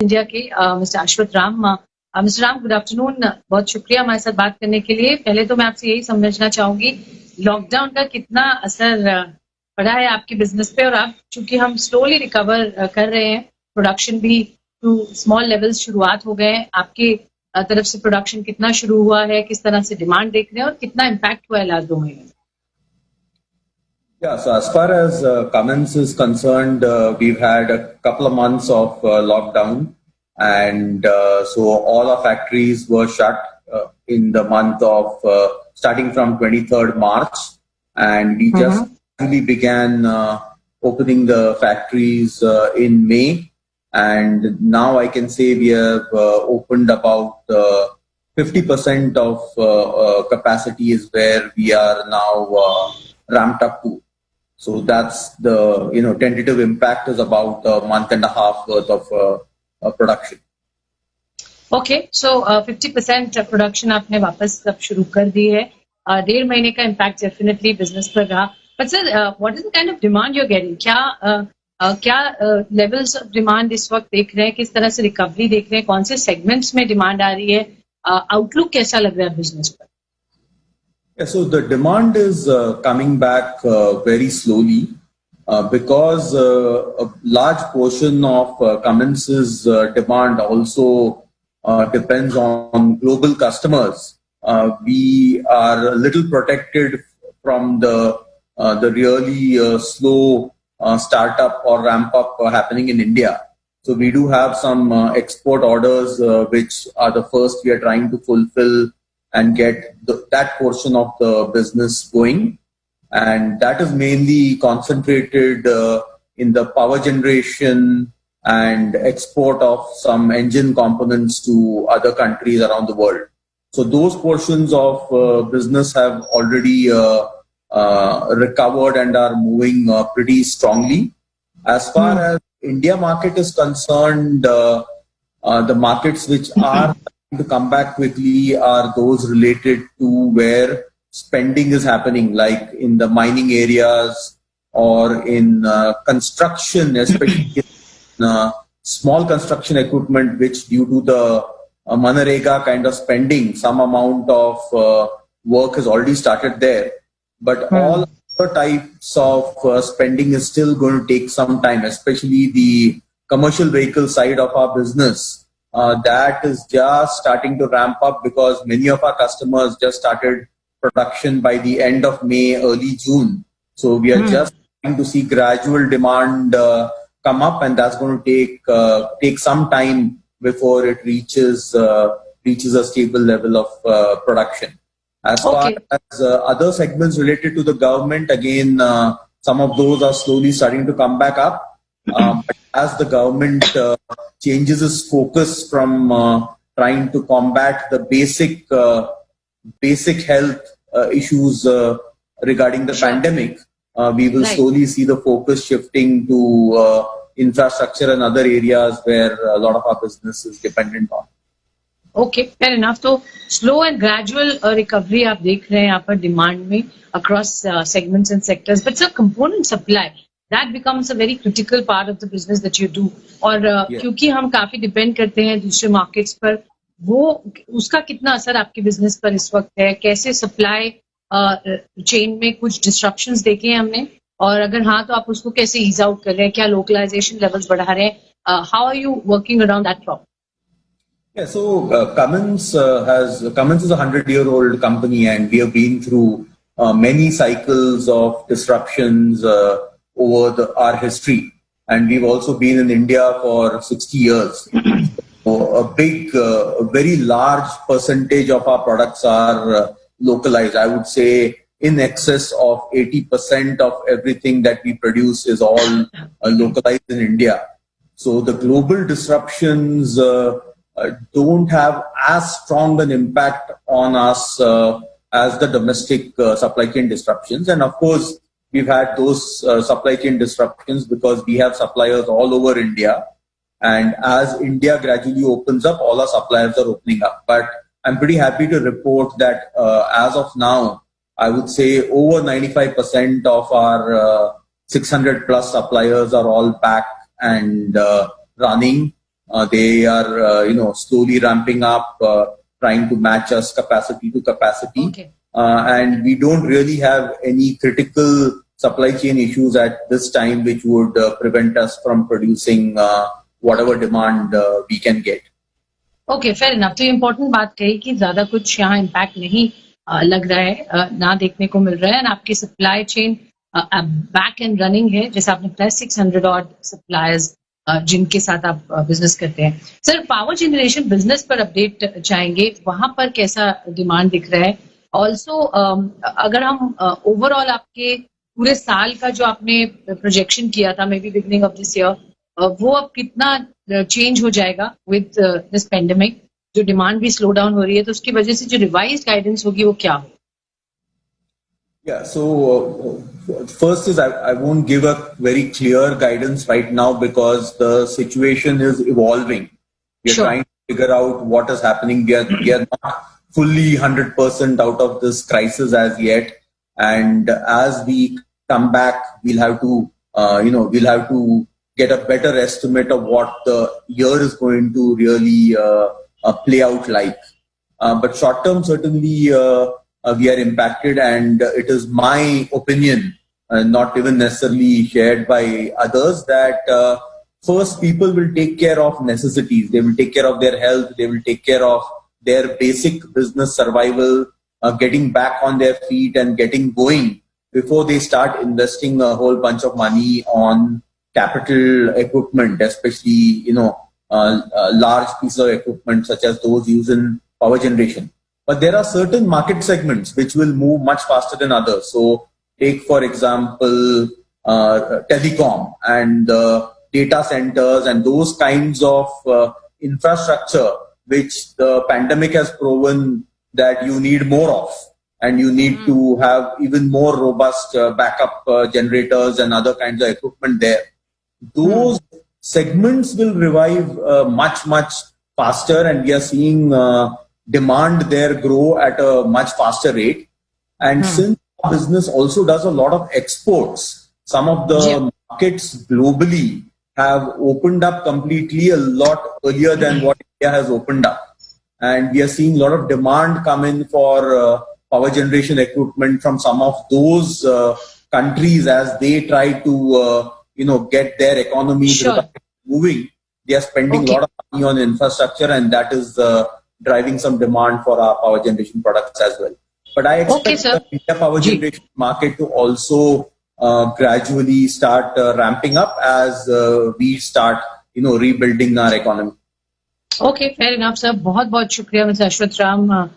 India के mister Ashwath Ram. Mister Ram, good afternoon. बहुत शुक्रिया हमारे साथ बात करने के लिए। पहले तो मैं आपसे यही समझना चाहूंगी, लॉकडाउन का कितना असर पड़ा है आपके बिजनेस पे, और आप चूंकि हम स्लोली रिकवर कर रहे हैं, प्रोडक्शन भी टू स्मॉल लेवल्स शुरुआत हो गए हैं, आपके तरफ से प्रोडक्शन कितना शुरू हुआ है, किस तरह से डिमांड देख रहे हैं और कितना इम्पैक्ट हुआ है लास्ट 2 महीने में? Yeah, so as far as Cummins is concerned, we've had a couple of months of lockdown, and so all our factories were shut in the month of starting from 23rd March, and we just really began opening the factories in May, and now I can say we have opened about 50% of capacity is where we are now ramped up to. So that's the tentative impact is about a month and a half worth of production. Okay, so 50% production आपने वापस अब शुरू कर दी है। 1.5 महीने का impact definitely business पर रहा। But sir, what is the kind of demand you are getting? क्या लेवल्स ऑफ डिमांड इस वक्त देख रहे हैं? किस तरह से रिकवरी देख रहे हैं? कौन से सेगमेंट्स में डिमांड आ रही है? आउटलुक कैसा लग रहा है बिजनेस पर? Yeah, so the demand is coming back very slowly because a large portion of Cummins' demand also depends on global customers. We are a little protected from the really slow startup or ramp up happening in India. So we do have some export orders which are the first we are trying to fulfill and get that portion of the business going, and that is mainly concentrated in the power generation and export of some engine components to other countries around the world. So those portions of business have already recovered and are moving pretty strongly. As far as India market is concerned, the markets which are to come back quickly are those related to where spending is happening, like in the mining areas or in construction, especially in small construction equipment, which due to the Manarega kind of spending, some amount of work has already started there. But all other types of spending is still going to take some time, especially the commercial vehicle side of our business. That is just starting to ramp up because many of our customers just started production by the end of May, early June. So we are just trying to see gradual demand come up, and that's going to take some time before it reaches a stable level of production. As far as other segments related to the government, again, some of those are slowly starting to come back up. But as the government changes its focus from trying to combat the basic health issues regarding the pandemic, we will slowly see the focus shifting to infrastructure and other areas where a lot of our business is dependent on. Okay, fair enough. तो slow and gradual recovery आप देख रहे हैं यहाँ पर demand में across segments and sectors. But sir, component supply, that becomes a very critical part of the business that you do. और क्योंकि हम काफी डिपेंड करते हैं दूसरे मार्केट्स पर, वो उसका कितना असर आपके बिजनेस पर इस वक्त है? कैसे सप्लाई चेन में कुछ डिस्ट्रप्शंस देखे हैं हमने, और अगर हाँ तो आप उसको कैसे ईज आउट कर रहे हैं? क्या लोकलाइजेशन लेवल्स बढ़ा रहे हैं? How are you working around that problem? Yeah, so Cummins is a 100-year-old company, and we have been through many cycles of disruptions over our history, and we've also been in India for 60 years. So a very large percentage of our products are localized. I would say in excess of 80% of everything that we produce is all localized in India. So the global disruptions don't have as strong an impact on us as the domestic supply chain disruptions. And of course, we've had those supply chain disruptions because we have suppliers all over India. And as India gradually opens up, all our suppliers are opening up. But I'm pretty happy to report that as of now, I would say over 95% of our 600 plus suppliers are all back and running. They are, slowly ramping up, trying to match us capacity to capacity. Okay. And we don't really have any critical supply chain issues at this time, which would prevent us from producing whatever demand we can get. Okay fair enough. तो important बात कही कि ज्यादा कुछ यहाँ impact नहीं लग रहा है, ना देखने को मिल रहा है. एंड आपकी supply chain back and running है, जैसे आपने बताया 600 ऑड सप्लायर्स जिनके साथ आप बिजनेस करते हैं. सर, पावर जनरेशन बिजनेस पर अपडेट चाहेंगे, वहां पर कैसा डिमांड दिख रहा है? ऑल्सो अगर हम ओवरऑल आपके पूरे साल का जो आपने प्रोजेक्शन किया था may be beginning of this year, वो अब कितना चेंज हो जाएगा विद दिस पेंडेमिक? जो डिमांड भी स्लो डाउन हो रही है, तो उसकी वजह से जो रिवाइज्ड गाइडेंस होगी वो क्या हो? Yeah, so first is I won't give a very clear guidance right now because the situation is evolving. We're Sure. trying to figure out what is happening. We are not fully 100% out of this crisis as yet. And as we come back, we'll have to get a better estimate of what the year is going to really play out like. But short term, certainly, we are impacted, and it is my opinion, not even necessarily shared by others, that first people will take care of necessities. They will take care of their health. They will take care of their basic business survival, getting back on their feet and getting going before they start investing a whole bunch of money on capital equipment, especially, large pieces of equipment such as those used in power generation. But there are certain market segments which will move much faster than others. So take, for example, telecom and data centers and those kinds of infrastructure which the pandemic has proven that you need more of. And you need to have even more robust backup generators and other kinds of equipment there. Those segments will revive much, much faster, and we are seeing demand there grow at a much faster rate. And since our business also does a lot of exports, some of the markets globally have opened up completely a lot earlier than what India has opened up. And we are seeing a lot of demand come in for power generation equipment from some of those countries as they try to, get their economies moving. They are spending a lot of money on infrastructure, and that is driving some demand for our power generation products as well. But I expect the India power generation market to also gradually start ramping up as we start, rebuilding our economy. Okay, fair enough, sir. बहुत बहुत शुक्रिया mister Ashwath Ram